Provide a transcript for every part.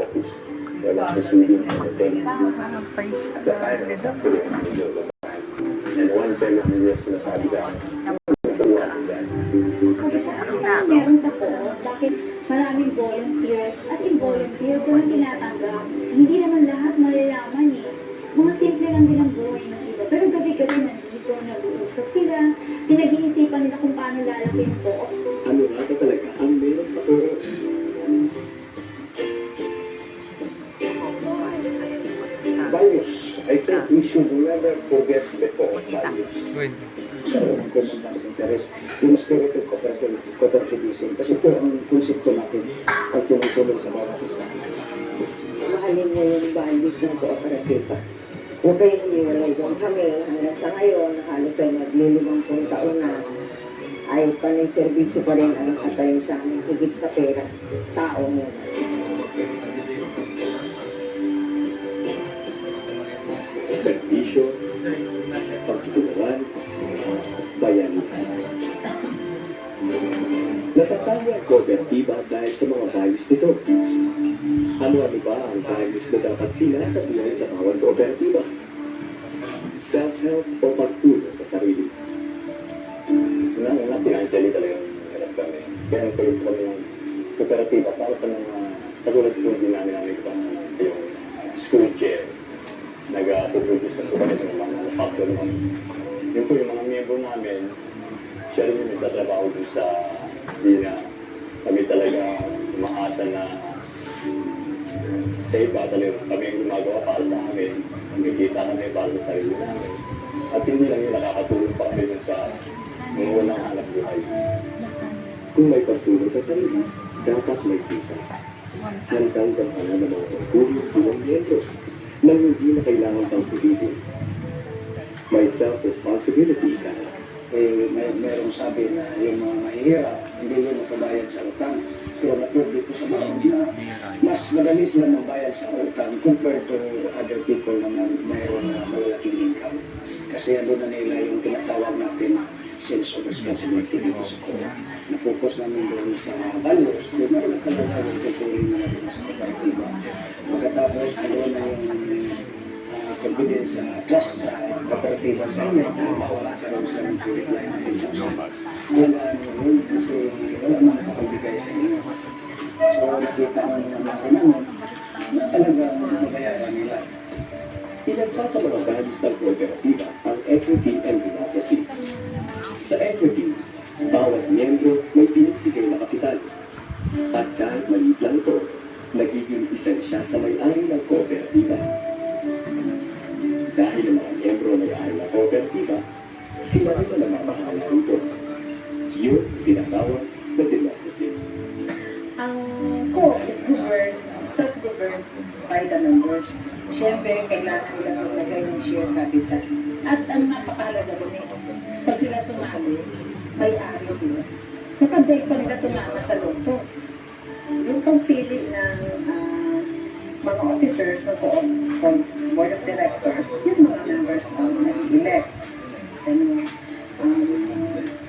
office. Wala proceeding anything. The time is actually in the middle of the time. And one time na nila sinasabi ka, meron sa po, bakit maraming volunteers at volunteers na tinatanggap. Hindi naman lahat malalaman eh. Mga simple lang din ang buhay ng iba. Pero gabi-gabi nandito, nag-uusap sila, pinag-iisipan nila kung paano lalaki po. ano nga ba talaga ang meron sa oras? Values. I think we should never forget before values. So, communal interest, yung spirit of cooperativism. Kasi ito ang konsepto natin ang tumutulong sa bawat isa. Mahalin niyo yung values ng kooperatiba. Huwag kayong iniwalay doon kami. Hanggang sa ngayon, halos ay naglilimangpong taon na ay panay serbisyo pa rin ang katayo sa amin. Higit sa pera. Tao mo. Servisyo, pagtutulungan, bayanihan. Natataya ang kooperatiba dahil sa mga values nito. Ano-ano ba ang values na dapat sila sa buhay sa bawat kooperatiba? Self-help o pagtulong sa sarili? Una, financially talagang hirap kami. Kaya nagtuloy kami ng kooperatiba para sa mga katulad ko din namin iba. Yung school chair. Nag-produce na po kami ng mga factor naman. Yung po yung mga miyembro namin, siya rin yung nagtatrabaho dun sa hindi na kami talaga umaasa na sa iba talaga kami ang gumagawa para sa amin. Kumikita kami para sa sarili namin. At hindi lang yung nakakatulong pa kami dun sa mga unang hanap buhay. Kung may pagtulong sa sarili, dapat may pisa. Handang gampanan ng mga pagtulong bilang miyembro nang hindi na kailangan pang sulitin. May self-responsibility ka. Merong sabi na yung mga mahihirap, hindi yun nakabayad sa utang. Pero na-prove dito sa mga mas madali sila magbayad sa utang compared to other people na mayroon na malalaking income. Kasi ano na nila yung tinatawag natin sense of responsibility dito sa ko. Na-focus namin doon sa values. Doon na nagkalaga yung tutuloy na natin sa kooperatiba. Pagkatapos, ano na yung confidence, trust sa kooperatiba sa inyo, mawala ka rin sa credit line na emotion. Kung ano yun, kasi wala naman nakapagbigay sa inyo. So, nakita ko naman naman na talagang mabayaran nila. Ilan pa sa mga values ng kooperatiba ang equity and democracy. Sa equity, bawat miyembro may binibigay na kapital. At kahit maliit lang ito, nagiging isa siya sa may-ari ng kooperatiba. Dahil ang mga miyembro may-ari ng kooperatiba, sila rin na namamahala rito. Yun tinatawag na democracy. Ang co is governed, self-governed by the members. Siyempre, kailangan nila maglagay ng share capital. At ang napakahalaga doon eh, pag sila sumali, may-ari sila. Sa pagdaig pa nila tumama sa loto. Yung pagpili ng mga officers ng board of directors, yung mga members ang nag-elect.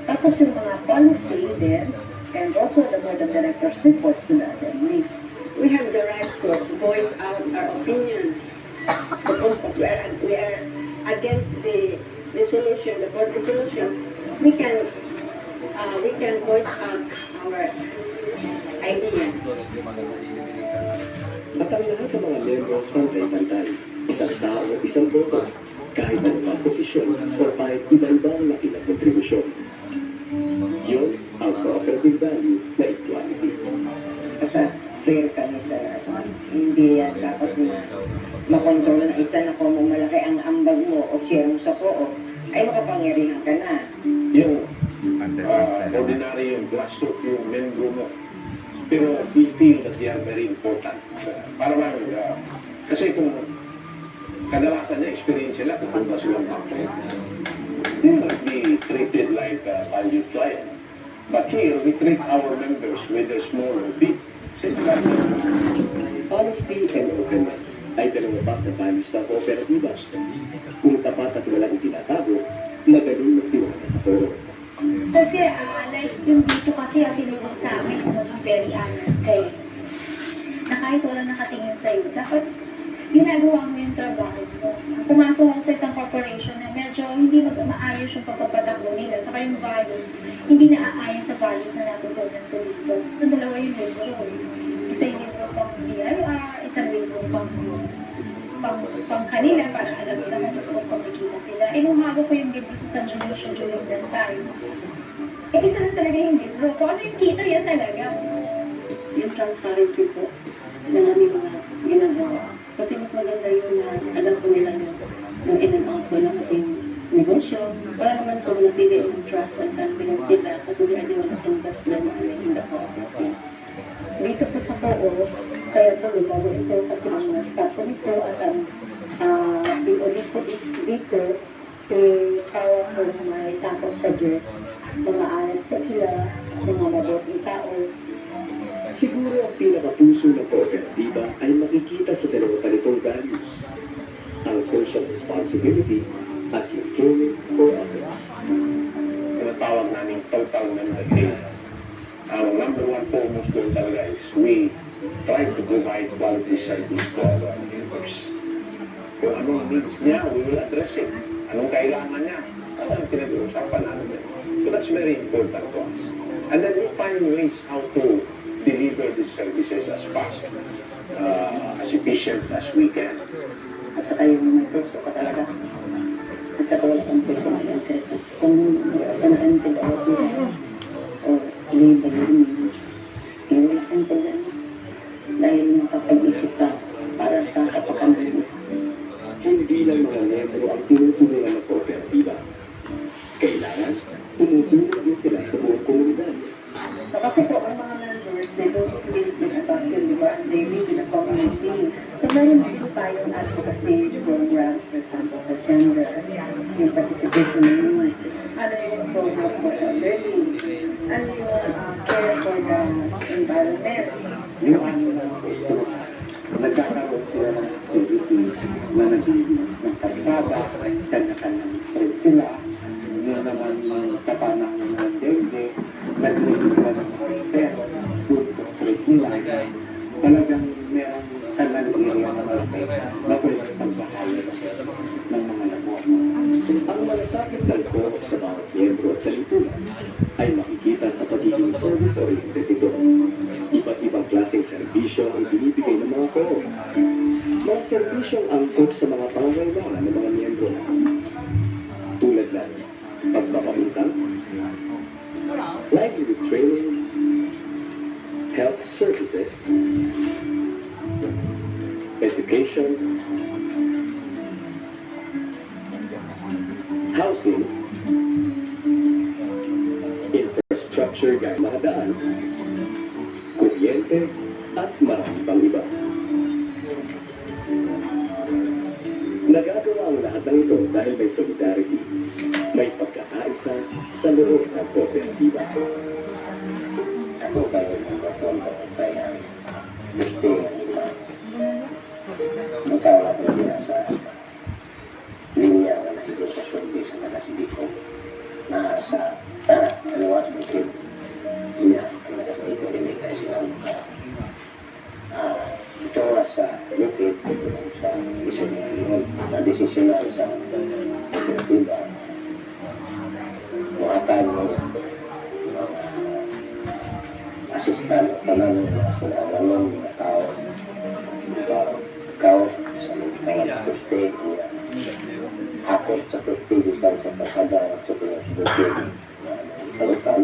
Tapos yung mga policy din, and also the board of directors reports to the assembly. We have the right to voice out our opinion. Suppose that we are against the resolution, the board resolution, we can voice out our idea. At ang lahat ng mga miyembro pantay-pantay, isang tao, isang boto, kahit ano pa posisyon o kahit iba-ibang laki ng kontribusyon. Yun ang cooperative value na equality. Kasi fair kami sa hindi yan dapat na makontrol na isa na kung malaki ang ambag mo o share mo sa oo, ay makapangyarihan ka na. Yung ordinary yung grassroots, yung membro mo. Pero we feel that they are very important. Para lang, kasi kung kadalasan niya, experience nila, pupunta silang factory. They will be treated like a valued client. But here, we treat our members, whether small or big, similar. Honesty and openness ay dalawa pa sa values ng kooperatiba. Kung tapat at walang itinatago, magaling magtiwala sa toro. Kasi like yung dito kasi ang tinulong sa amin, very honest kayo. kahit wala nakatingin sa'yo, dapat ginagawa mo yung trabaho mo. Pumasok ako sa isang corporation na medyo hindi maayos yung pagpapatakbo nila, saka yung values, hindi naaayon sa values na natutunan ko dito. So, dalawa yung libro. Isa yung libro pang DIR, isang libro pang kanila para alam nila kung kumikita sila. Inuhago ko yung libro sa San Dionisio during that time. Isa lang talaga yung libro. Kung ano yung kita, yan talaga. Yung transparency po na namin mga ginagawa. Kasi mas maganda yun na alam ko nila yung in and out ko ng ating negosyo. Para naman po natili yung trust and confidence nila kasi they are the one that invest their money in the property. Dito po sa Poo, kaya po bago ito kasi ang staff ko nito at ang POD po dito, tawag ko na may takot sa Diyos. Mga anas pa sila, mga mabuting tao. Siguro ang pinakapuso ng kooperatiba ay makikita sa dalawa ganitong values, ang social responsibility at yung caring for others. Tinatawag namin total member care. Ang number one foremost goal talaga is we try to provide quality service to our members. Kung anong needs niya, we will address it. Anong kailangan niya, ang pinag-uusapan namin. So that's very important to us. And then we find ways how to deliver these services as fast, as efficient as we can. At saka yung may puso ka talaga. At saka wala kang personal interest. Kung until about you o labor means, wala kang problema. Dahil nakapag-isip ka para sa kapakanan mo. Hindi lang mga miyembro ang tinutulungan ng kooperatiba. Kailangan, tumutulong din sila sa buong komunidad. Kasi po, ang mga members, they don't live in a vacuum, di ba? They live in a community. So, meron din tayong advocacy programs, for example, sa gender, yung participation in youth, ano yung program for elderly, ano yung care for the environment. Yung ano lang po, nagkakaroon sila ng activity na naglilinis ng kalsada, kanya-kanyang street sila, yun naman sa panahon ng dengue, naglilinis sila ng mga estero doon sa street nila. Talagang merong talang-area na malaki na pwede pagbahaya ng mga labuan. Ang malasakit ng co-op sa bawat miyembro at sa lipunan ay makikita sa pagiging service-oriented ito. Iba't ibang klaseng serbisyo ang binibigay ng mga co-op. Mga serbisyong angkop sa mga pangangailangan ng mga miyembro. Tulad ng pagpapautang, livelihood training, health services, education, housing, infrastructure gaya mga daan, kuryente, at marami pang iba. Nagagawa ang lahat ng ito dahil may solidarity, may pagkakaisa sa loob ng kooperatiba. Ako kayo nagkatondo kaya gusto nila magkawala ko nila sa linya na nahigit sa service na nakasidiko na sa aliwas bukid niya ang nakasidiko rin kaya silang ito sa bukid ito sa iso niya yun na desisyon sa kooperatiba muhatag mo asistan tanan ng mga tao ikaw sa mga puste hakot sa puste gikan sa pasada at sa pinasubukid na kalutan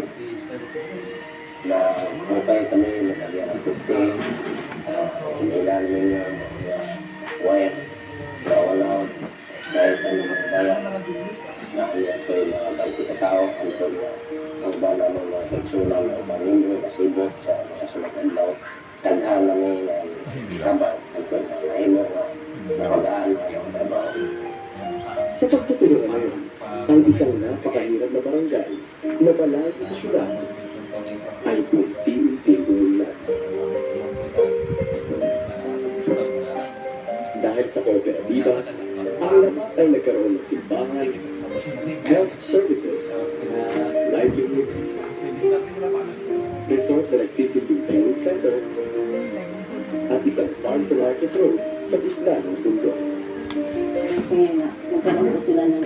na mukay kami nagalian ng puste inilan ninyo wire na wala kahit ano mga bayan na iyan ko yung mga tao ang magbala ng mga personal na pangindro kasibot sa mga sumakadlaw taghan namin ang kabaw ang nahimo na napagaan na mga trabaho. Sa pagtutulungan ngayon, ang isang napakahirap na barangay na malayo sa syudad ay unti-unti umunlad. Dahil sa kooperatiba, ang lahat ay nagkaroon ng simbahan, health services, livelihood, resort na nagsisilbing training center, at isang farm-to-market road sa gitna ng bundok. Kaya nga, nagkaroon na sila ng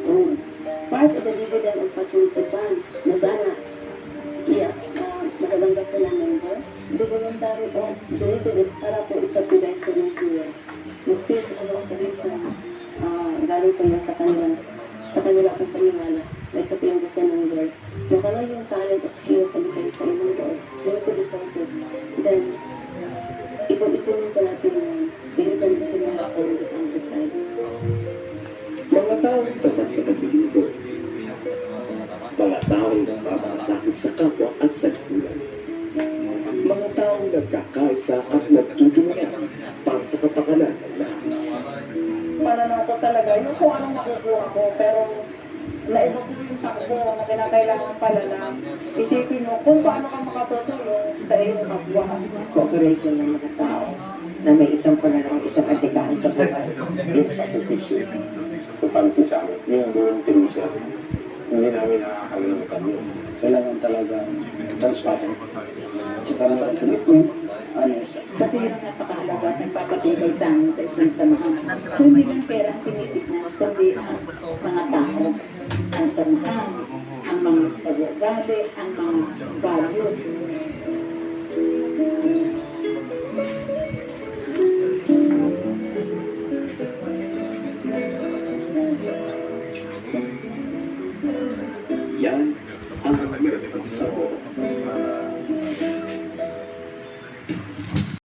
road. Part of the dividend of Patrulsi Fund na sana, matatanggap ko ng member, the voluntary o donated para po i-subsidize ko ng fuel. Miski sa mga reason, galing ko yan sa kanila akong paniwala. May ito po yung gusto ng Lord. Kung ano yung talent at skills na bigay sa inyong Lord, limited resources, then, ipon-ipunin ko natin yung binitan ko ng ako on the countryside. Mga taong tapat sa paglilingkod. Mga taong nagmamalasakit sa kapwa at sa lipunan. Mga taong nagkakaisa at nagtutulungan para sa kapakanan ng lahat. Pananaw ko talaga, yung kung anong makukuha ko, pero naiba ko yung takbo na kinakailangan pala na isipin mo kung paano ka makatutulong sa iyong kapwa. Cooperation ng mga tao na may isang pananaw, isang atikaan sa buhay. Yung sakripisyo, importante sa amin. Yung volunteerism, hindi namin nakakalimutan yun. Kailangan talaga transparent. At saka meron commitment, honest. Kasi yun ang napakahalaga at nagpapatibay sa amin sa isang samahan. So hindi lang pera ang tinitignan, kundi ang mga tao, ang samahan, ang mga pag-ugali, ang mga values. Yan ang sa